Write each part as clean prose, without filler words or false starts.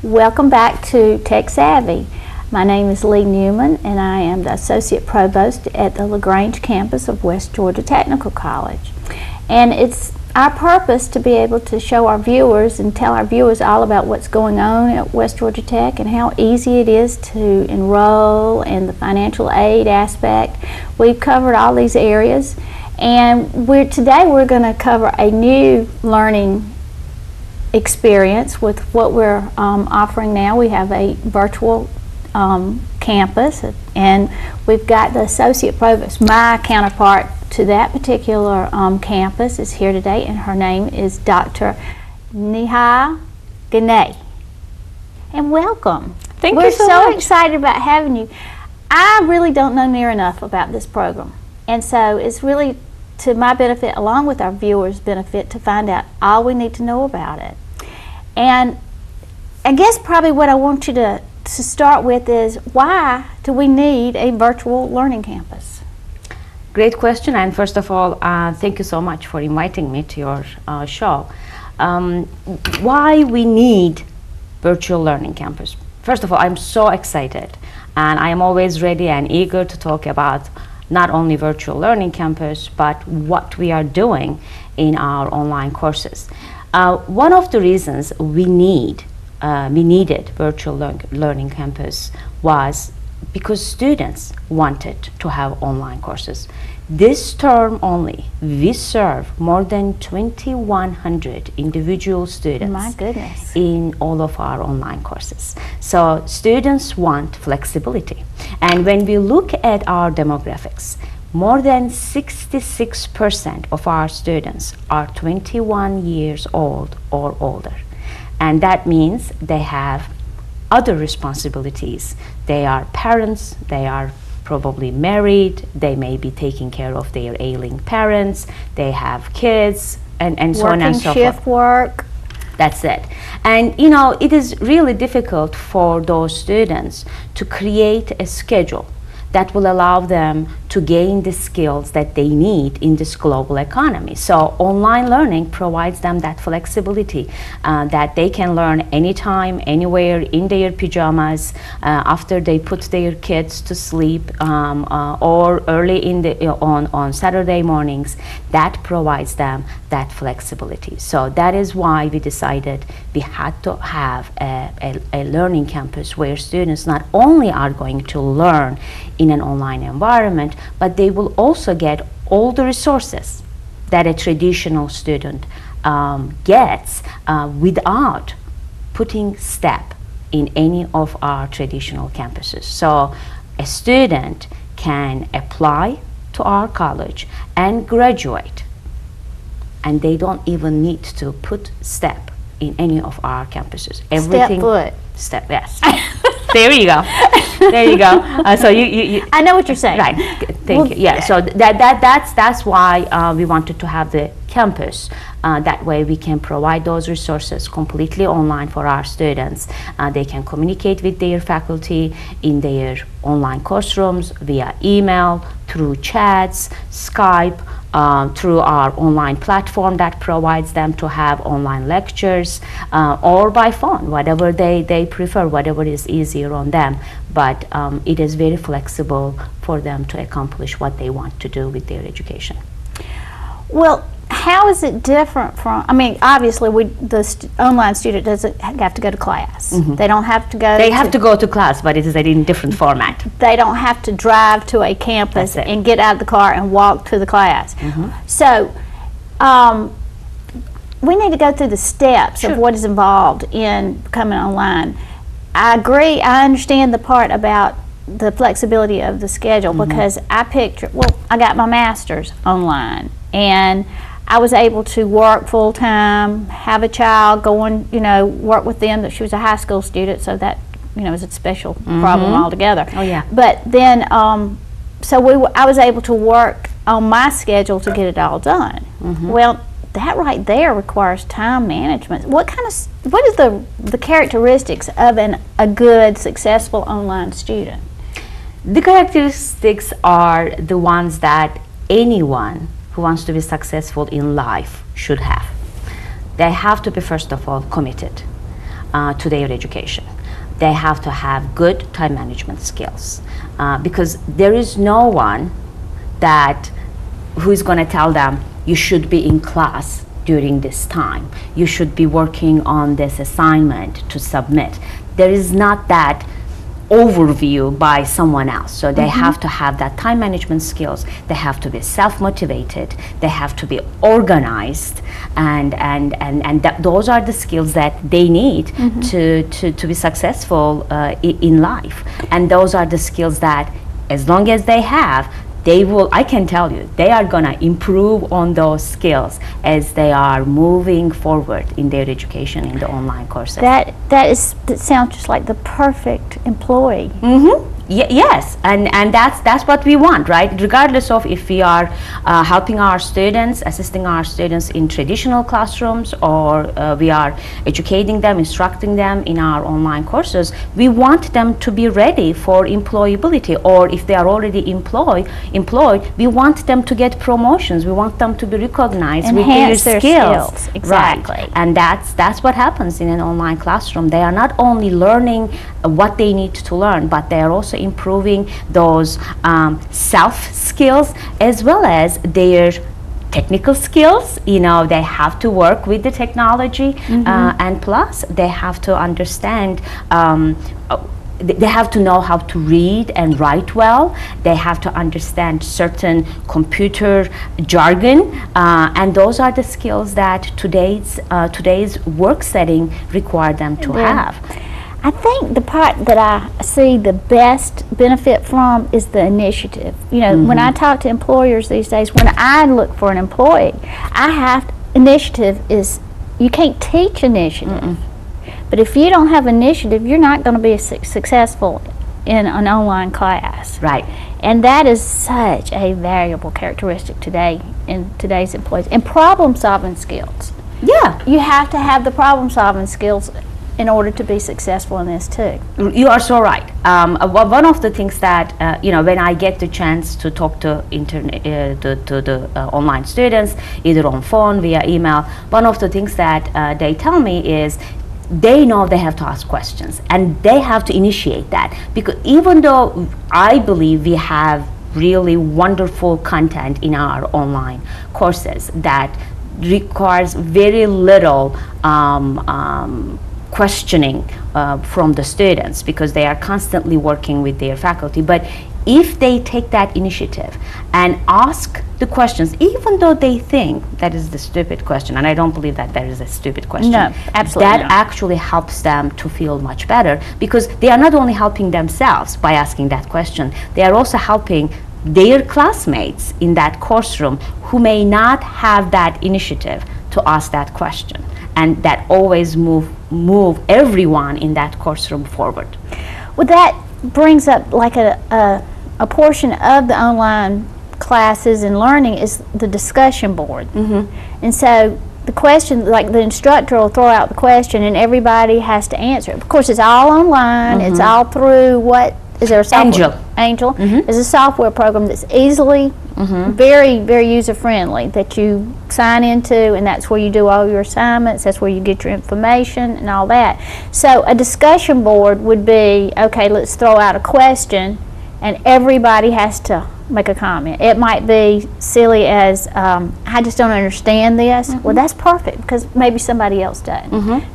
Welcome back to Tech Savvy. My name is Leigh Newman, and I am the Associate Provost at the LaGrange campus of West Georgia Technical College. And it's our purpose to be able to show our viewers and tell our viewers all about what's going on at West Georgia Tech and how easy it is to enroll and the financial aid aspect. We've covered all these areas, and today we're going to cover a new learning experience with what we're offering now. We have a virtual campus, and we've got the Associate Provost, my counterpart to that particular campus, is here today, and her name is Dr. Neha Ganay. And welcome. Thank you We're so so much. excited about having you. I really don't know near enough about this program, and so it's really to my benefit, along with our viewers' benefit, to find out all we need to know about it. And I guess probably what I want you to start with is, why do we need a virtual learning campus? Great question, and first of all, thank you so much for inviting me to your show. Why we need virtual learning campus? First of all, I'm so excited, and I am always ready and eager to talk about not only virtual learning campus, but what we are doing in our online courses. One of the reasons we needed virtual learning campus was because students wanted to have online courses. This term only, we serve more than 2,100 individual students. My goodness. In all of our online courses. So students want flexibility. And when we look at our demographics, more than 66% of our students are 21 years old or older. And that means they have other responsibilities. They are parents, they are probably married, they may be taking care of their ailing parents, they have kids, and so on and so forth. Working shift work. That's it. And you know, it is really difficult for those students to create a schedule that will allow them to gain the skills that they need in this global economy. So online learning provides them that flexibility that they can learn anytime, anywhere, in their pajamas, after they put their kids to sleep, or early in on Saturday mornings. That provides them that flexibility. So that is why we decided we had to have a learning campus where students not only are going to learn in an online environment, but they will also get all the resources that a traditional student gets without putting step in any of our traditional campuses. So a student can apply to our college and graduate, and they don't even need to put step in any of our campuses. Everything. Step, yes. There you go. There you go. So you I know what you're saying. Right. Thank you. Yeah. So that's why we wanted to have the campus. That way we can provide those resources completely online for our students. They can communicate with their faculty in their online course rooms via email, through chats, Skype, through our online platform that provides them to have online lectures, or by phone, whatever they prefer, whatever is easier on them. But it is very flexible for them to accomplish what they want to do with their education. Well, how is it different from, I mean, obviously the online student doesn't have to go to class. Mm-hmm. They don't have to go They have to go to class, but it is in different format. They don't have to drive to a campus That's it. and get out of the car and walk to the class. Mm-hmm. So we need to go through the steps Sure. of what is involved in becoming online. I agree, I understand the part about the flexibility of the schedule, Mm-hmm. because I got my master's online, and I was able to work full time, have a child, go and work with them. That she was a high school student, so that was a special problem altogether. Oh yeah. But then, I was able to work on my schedule to get it all done. Mm-hmm. Well, that right there requires time management. What is the characteristics of a good, successful online student? The characteristics are the ones that anyone who wants to be successful in life should have. They have to be, first of all, committed. to their education. They have to have good time management skills, because there is no one who is going to tell them you should be in class during this time, you should be working on this assignment to submit. There is not that overview by someone else. So they have to have that time management skills. They have to be self-motivated. They have to be organized, and those are the skills that they need to be successful in life. And those are the skills that, as long as they have, they will, I can tell you, they are gonna improve on those skills as they are moving forward in their education in the online courses. That sounds just like the perfect employee. Yes, and that's what we want, right? Regardless of if we are helping our students, assisting our students in traditional classrooms, or we are educating them, instructing them in our online courses, we want them to be ready for employability, or if they are already employed, we want them to get promotions. We want them to be recognized with their skills. Exactly. Right. And that's what happens in an online classroom. They are not only learning what they need to learn, but they are also improving those self skills as well as their technical skills. You know, they have to work with the technology, and plus they have to understand, they have to know how to read and write well. They have to understand certain computer jargon, and those are the skills that today's work setting require them to have. I think the part that I see the best benefit from is the initiative. You know, when I talk to employers these days, when I look for an employee, initiative is, you can't teach initiative. But if you don't have initiative, you're not going to be successful in an online class. Right. And that is such a valuable characteristic today in today's employees. And problem-solving skills. Yeah. You have to have the problem-solving skills in order to be successful in this too. You are so right. One of the things that you know, when I get the chance to talk to the online students, either on phone, via email, one of the things that they tell me is they know they have to ask questions, and they have to initiate that, because even though I believe we have really wonderful content in our online courses that requires very little questioning from the students, because they are constantly working with their faculty. But if they take that initiative and ask the questions, even though they think that is the stupid question, and I don't believe that there is a stupid question. No, absolutely that not. actually helps them to feel much better, because they are not only helping themselves by asking that question, they are also helping their classmates in that course room who may not have that initiative to ask that question, and that always move everyone in that course room forward. Well, that brings up like a portion of the online classes and learning is the discussion board. And so the question, like the instructor will throw out the question and everybody has to answer it. Of course, it's all online. It's all through is there a software? Angel. Is a software program that's easily, very, very user-friendly, that you sign into, and that's where you do all your assignments, that's where you get your information and all that. So a discussion board would be, okay, let's throw out a question, and everybody has to make a comment. It might be silly as, I just don't understand this. Well, that's perfect, because maybe somebody else does.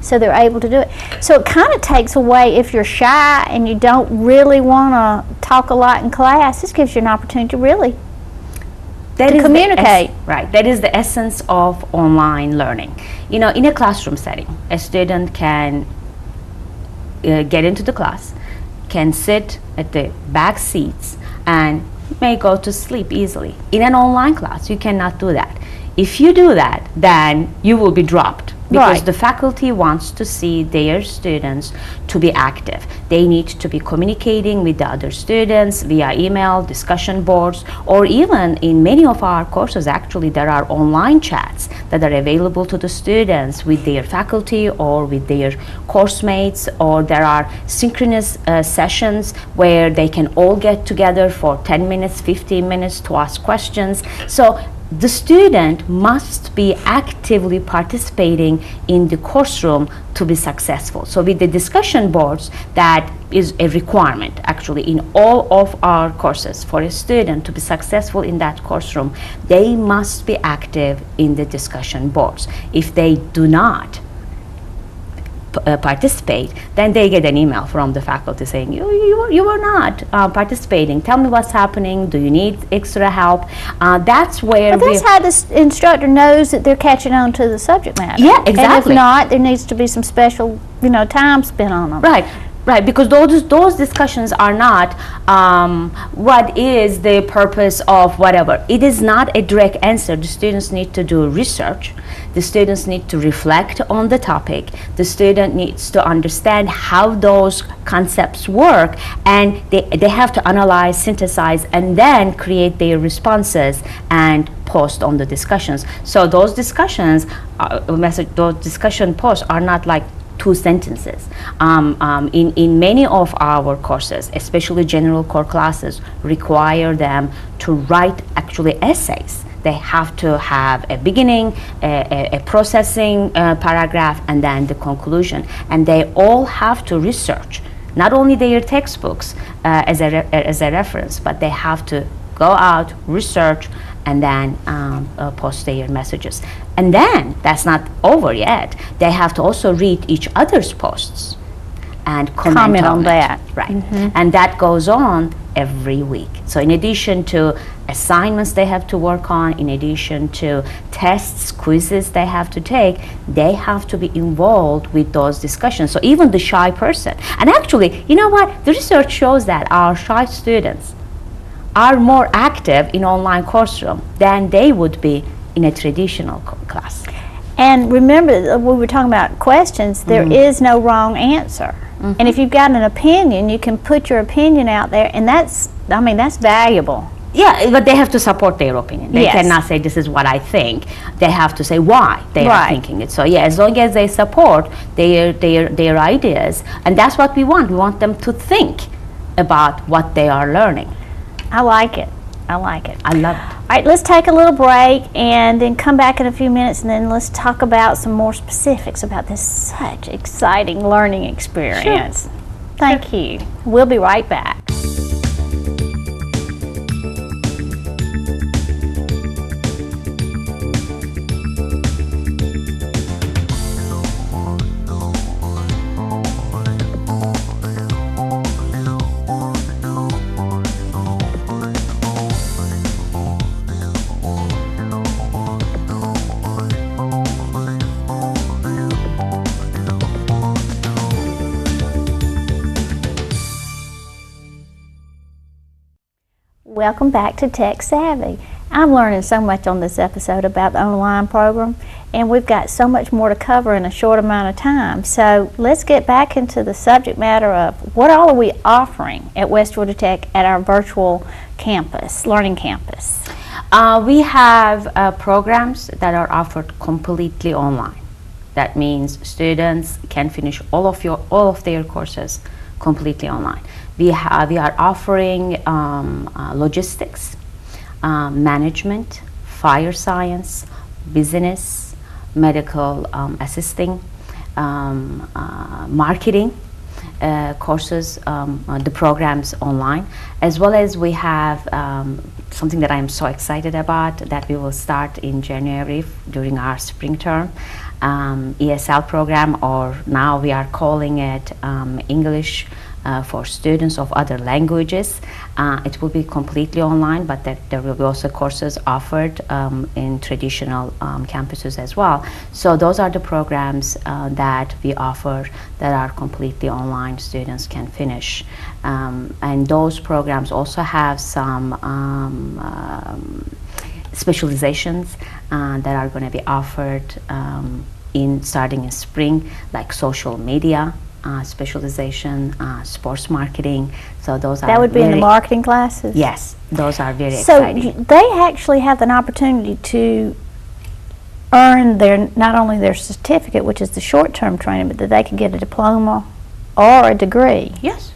So they're able to do it. So it kind of takes away, if you're shy and you don't really want to talk a lot in class, this gives you an opportunity to really communicate. Right, that is the essence of online learning. You know, in a classroom setting, a student can get into the class, can sit at the back seats, and may go to sleep easily. In an online class, you cannot do that. If you do that, then you will be dropped, because the faculty wants to see their students to be active. They need to be communicating with the other students via email, discussion boards, or even in many of our courses, actually, there are online chats that are available to the students with their faculty or with their course mates, or there are synchronous sessions where they can all get together for 10 minutes, 15 minutes to ask questions. So the student must be actively participating in the course room to be successful. So with the discussion boards, that is a requirement actually in all of our courses. For a student to be successful in that course room, they must be active in the discussion boards. If they do not participate, then they get an email from the faculty saying, you are not participating. Tell me what's happening. Do you need extra help? That's where that's how the instructor knows that they're catching on to the subject matter. Yeah, exactly. And if not, there needs to be some special, time spent on them. Right, because those discussions are not what is the purpose of whatever. It is not a direct answer. The students need to do research. The students need to reflect on the topic. The student needs to understand how those concepts work, and they have to analyze, synthesize, and then create their responses and post on the discussions. So those discussions, those discussion posts are not like 2 sentences. In many of our courses, especially general core classes, require them to write actually essays. They have to have a beginning, a processing paragraph, and then the conclusion. And they all have to research, not only their textbooks as a reference, but they have to go out, research, and then post their messages. And then that's not over yet. They have to also read each other's posts and comment on that. Right. And that goes on every week. So in addition to assignments they have to work on, in addition to tests, quizzes they have to take, they have to be involved with those discussions. So even the shy person, and actually, you know what? The research shows that our shy students are more active in online course room than they would be in a traditional class. And remember, we were talking about questions, there is no wrong answer. And if you've got an opinion, you can put your opinion out there, and that's valuable. Yeah, but they have to support their opinion. They cannot say, this is what I think. They have to say why they are thinking it. So yeah, as long as they support their ideas, and that's what we want. We want them to think about what they are learning. I like it. I like it. I love it. All right, let's take a little break and then come back in a few minutes, and then let's talk about some more specifics about this such exciting learning experience. Sure. Thank you. We'll be right back. Welcome back to Tech Savvy. I'm learning so much on this episode about the online program, and we've got so much more to cover in a short amount of time. So let's get back into the subject matter of what all are we offering at West Georgia Tech at our virtual campus, learning campus. We have programs that are offered completely online. That means students can finish all of their courses completely online. We are offering logistics, management, fire science, business, medical assisting, marketing courses, the programs online, as well as we have something that I'm so excited about that we will start in January during our spring term, ESL program, or now we are calling it English for students of other languages. It will be completely online, but there will be also courses offered in traditional campuses as well. So those are the programs that we offer that are completely online, students can finish. And those programs also have some specializations that are going to be offered starting in spring, like social media specialization, sports marketing. So those are that would be in the marketing classes? Yes, those are very exciting. So they actually have an opportunity to earn not only their certificate, which is the short-term training, but that they can get a diploma or a degree. Yes.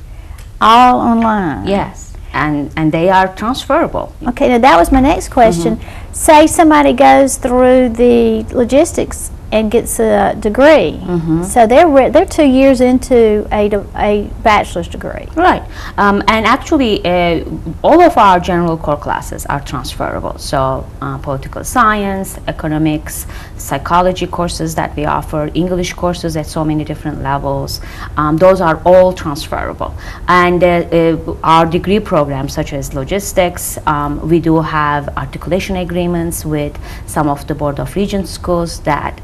All online. Yes. and they are transferable. Okay, now that was my next question. Say somebody goes through the logistics and gets a degree. So they're 2 years into a bachelor's degree. Right, and actually all of our general core classes are transferable. So political science, economics, psychology courses that we offer, English courses at so many different levels, those are all transferable. And our degree programs such as logistics, we do have articulation agreements with some of the Board of Regents schools that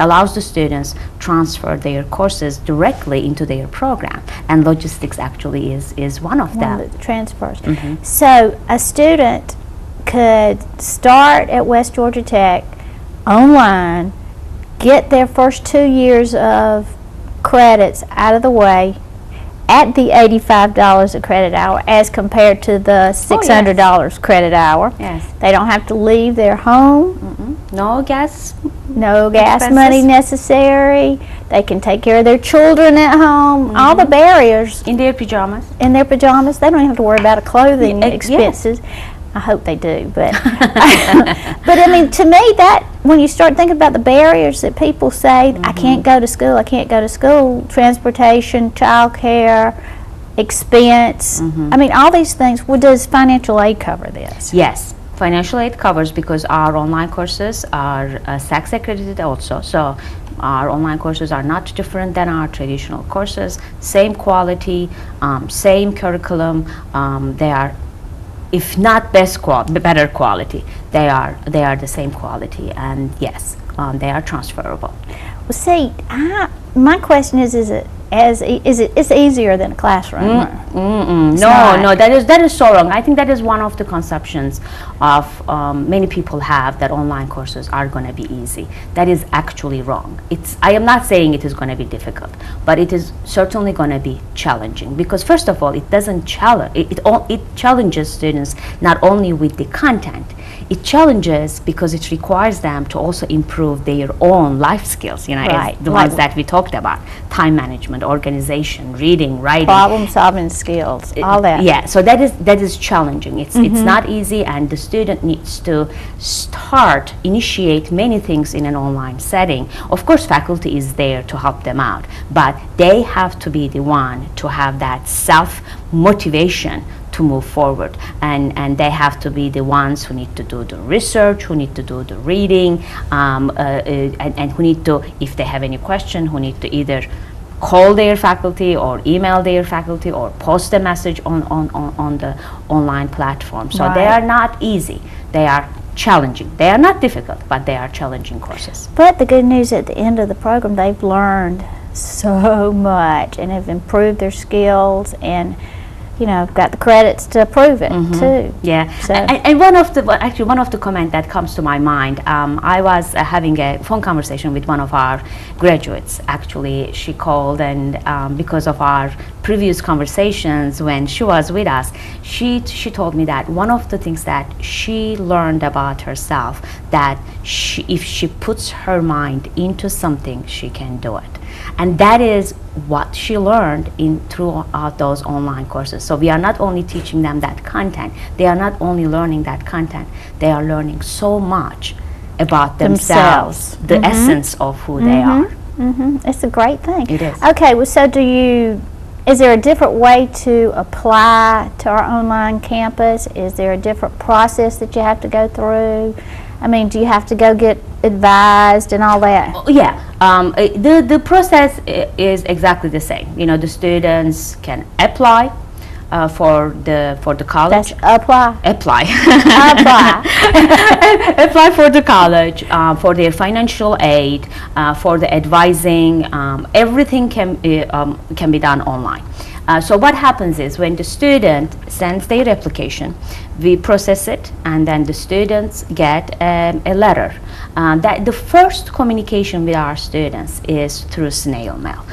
allows the students transfer their courses directly into their program, and logistics actually is one of them. That transfers. So a student could start at West Georgia Tech online, get their first 2 years of credits out of the way at the $85 a credit hour as compared to the $600 credit hour. Yes. They don't have to leave their home. No gas Expenses. Money necessary. They can take care of their children at home. All the barriers. In their pajamas. They don't even have to worry about a clothing expenses. I hope they do, but but I mean, to me, that when you start thinking about the barriers that people say, I can't go to school, transportation, childcare, expense. I mean, all these things. Well, does financial aid cover this? Yes, financial aid covers, because our online courses are SACS accredited also. So our online courses are not different than our traditional courses. Same quality, same curriculum. They are, if not better quality, they are the same quality, and yes, they are transferable. Well, see, my question is it's easier than a classroom? No, that is so wrong. I think that is one of the conceptions of many people have, that online courses are going to be easy. That is actually wrong. I am not saying it is going to be difficult, but it is certainly going to be challenging, because first of all, it doesn't challenge. It challenges students not only with the content. It challenges because it requires them to also improve their own life skills, Right. the ones that we talked about: time management, organization, reading, writing, problem solving skills, all that. Yeah, so that is challenging. It's not easy, and the student needs to initiate many things in an online setting. Of course, faculty is there to help them out, but they have to be the one to have that self-motivation to move forward, and they have to be the ones who need to do the research, who need to do the reading, and who need to, if they have any question, who need to either call their faculty or email their faculty or post a message on the online platform. So they are not easy. They are challenging. They are not difficult, but they are challenging courses. But the good news, at the end of the program, they've learned so much and have improved their skills, and got the credits to prove it too. Yeah, so. and one of the comment that comes to my mind, I was having a phone conversation with one of our graduates. Actually, she called, and because of our previous conversations when she was with us, she told me that one of the things that she learned about herself, that if she puts her mind into something, she can do it. And that is what she learned throughout those online courses. So we are not only teaching them that content, they are not only learning that content, they are learning so much about themselves, the essence of who they are. It's a great thing. It is. Okay, well, so is there a different way to apply to our online campus? Is there a different process that you have to go through? I mean, do you have to go get advised and all that? Yeah, the process is exactly the same. The students can apply for the college. That's apply. Apply for the college, for their financial aid, for the advising. Everything can be done online. So what happens is, when the student sends their application, we process it, and then the students get a letter. That the first communication with our students is through snail mail.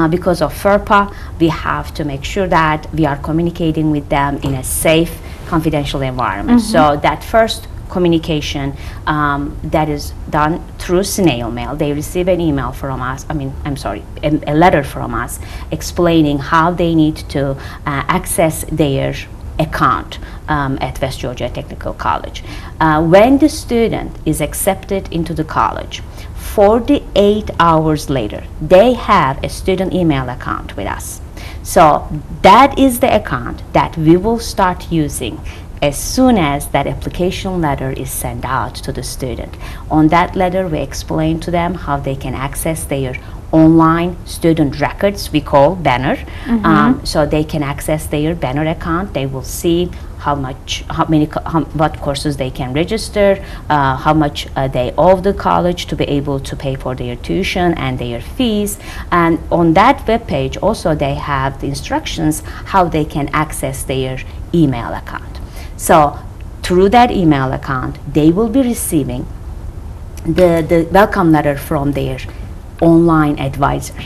Because of FERPA, we have to make sure that we are communicating with them in a safe, confidential environment. So that first communication that is done through snail mail. They receive an email from us, a letter from us explaining how they need to access their account at West Georgia Technical College. When the student is accepted into the college, 48 hours later, they have a student email account with us. So that is the account that we will start using as soon as that application letter is sent out to the student. On that letter, we explain to them how they can access their online student records, we call banner. So they can access their banner account. They will see what courses they can register, how much they owe the college to be able to pay for their tuition and their fees. And on that web page also they have the instructions how they can access their email account. So through that email account, they will be receiving the welcome letter from their online advisor.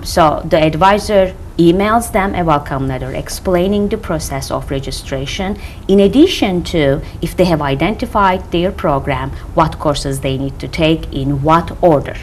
So the advisor emails them a welcome letter explaining the process of registration, in addition to, if they have identified their program, what courses they need to take in what order.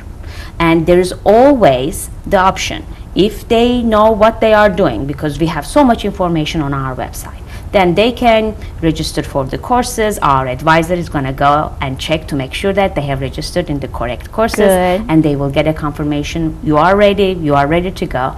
And there is always the option, if they know what they are doing, because we have so much information on our website, then they can register for the courses. Our advisor is going to go and check to make sure that they have registered in the correct courses. Good. And they will get a confirmation, you are ready to go.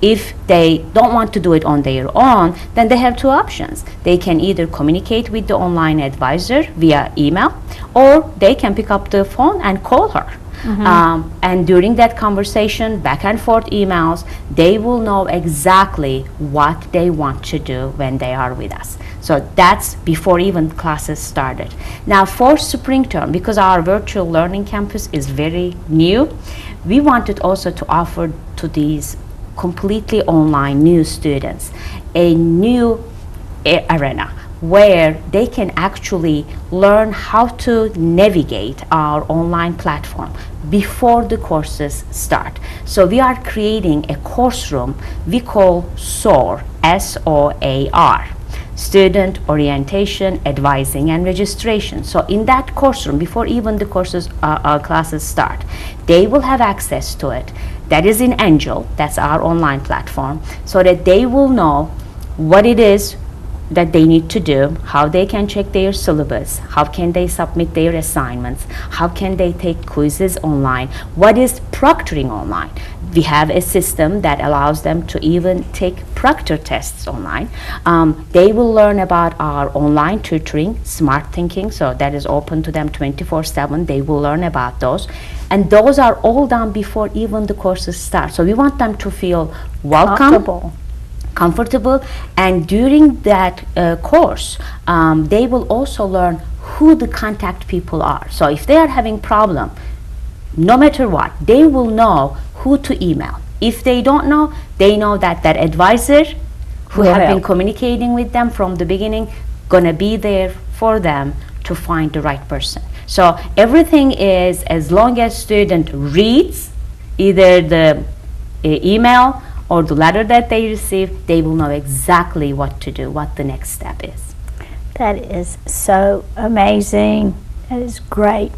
If they don't want to do it on their own, then they have two options. They can either communicate with the online advisor via email, or they can pick up the phone and call her. And during that conversation, back and forth emails, they will know exactly what they want to do when they are with us. So that's before even classes started. Now for spring term, because our virtual learning campus is very new, we wanted also to offer to these completely online new students a new arena where they can actually learn how to navigate our online platform before the courses start. So we are creating a course room we call SOAR, S-O-A-R, Student Orientation, Advising and Registration. So in that course room, before even the classes start, they will have access to it. That is in Angel, that's our online platform, so that they will know what it is that they need to do, how they can check their syllabus, how can they submit their assignments, how can they take quizzes online, what is proctoring online. We have a system that allows them to even take proctor tests online. They will learn about our online tutoring, Smart Thinking, so that is open to them 24/7. They will learn about those. And those are all done before even the courses start. So we want them to feel welcome, comfortable, and during that course they will also learn who the contact people are. So if they are having problem, no matter what, they will know who to email. If they don't know, they know that that advisor who have been communicating with them from the beginning gonna be there for them to find the right person. So everything is, as long as student reads either the email or the letter that they receive, they will know exactly what to do, what the next step is. That is so amazing. That is great.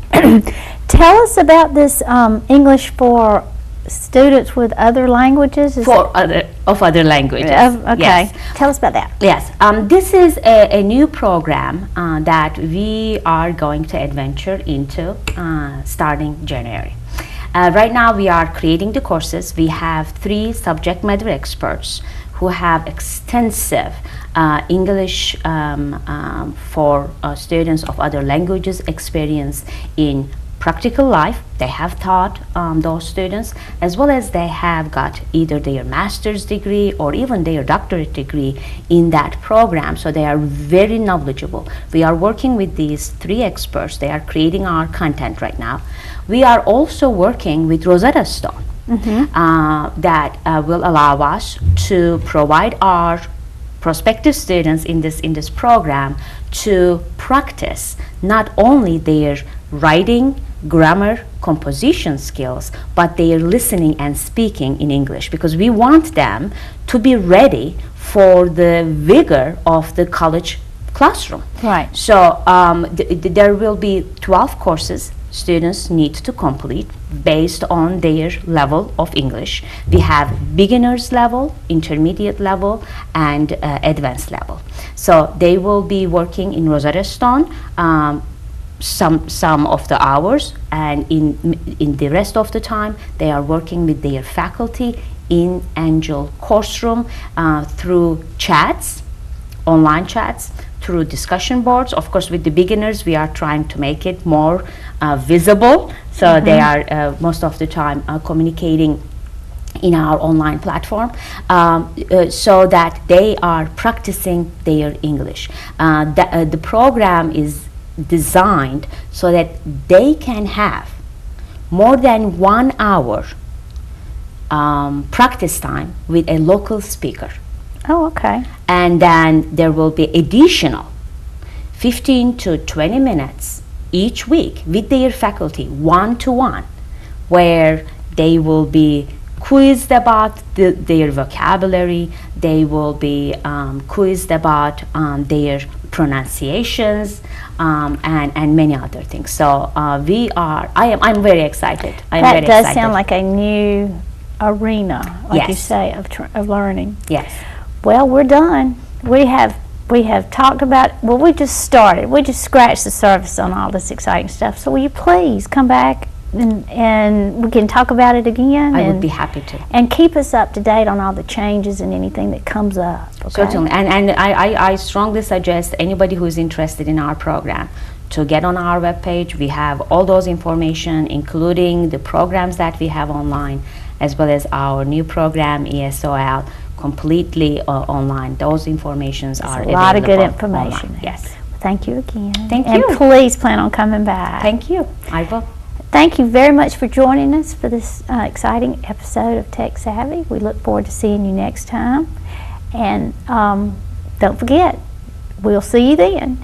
Tell us about this English for students with other languages. Other languages. Okay. Yes. Tell us about that. Yes. This is a new program that we are going to adventure into starting January. Right now we are creating the courses. We have 3 subject matter experts who have extensive English for students of other languages experience in practical life. They have taught those students, as well as they have got either their master's degree or even their doctorate degree in that program, so they are very knowledgeable. We are working with these 3 experts. They are creating our content right now. We are also working with Rosetta Stone that will allow us to provide our prospective students in this program to practice not only their writing, grammar, composition skills, but their listening and speaking in English, because we want them to be ready for the vigor of the college classroom. Right. So there will be 12 courses students need to complete based on their level of English. We have beginners level, intermediate level, and advanced level. So they will be working in Rosetta Stone some of the hours, and in the rest of the time they are working with their faculty in Angel Courseroom through chats, online chats, through discussion boards. Of course, with the beginners, we are trying to make it more visible, so they are most of the time communicating in our online platform, so that they are practicing their English. The program is designed so that they can have more than 1 hour practice time with a local speaker. Oh, okay. And then there will be additional 15 to 20 minutes each week with their faculty, one-to-one, where they will be quizzed about their vocabulary, they will be quizzed about their pronunciations, and many other things. So I'm very excited. That does sound like a new arena, like you say, of learning. Yes. Well, we're done. We have talked about, well, we just started. We just scratched the surface on all this exciting stuff. So will you please come back and we can talk about it again? I would be happy to. And keep us up to date on all the changes and anything that comes up. Okay? Certainly. And I strongly suggest anybody who is interested in our program to get on our webpage. We have all those information, including the programs that we have online, as well as our new program, ESOL, completely online. Those informations are available. A lot of good information. Online. Yes. Thank you again. Thank you. And please plan on coming back. Thank you. I will. Thank you very much for joining us for this exciting episode of Tech Savvy. We look forward to seeing you next time. And don't forget, we'll see you then.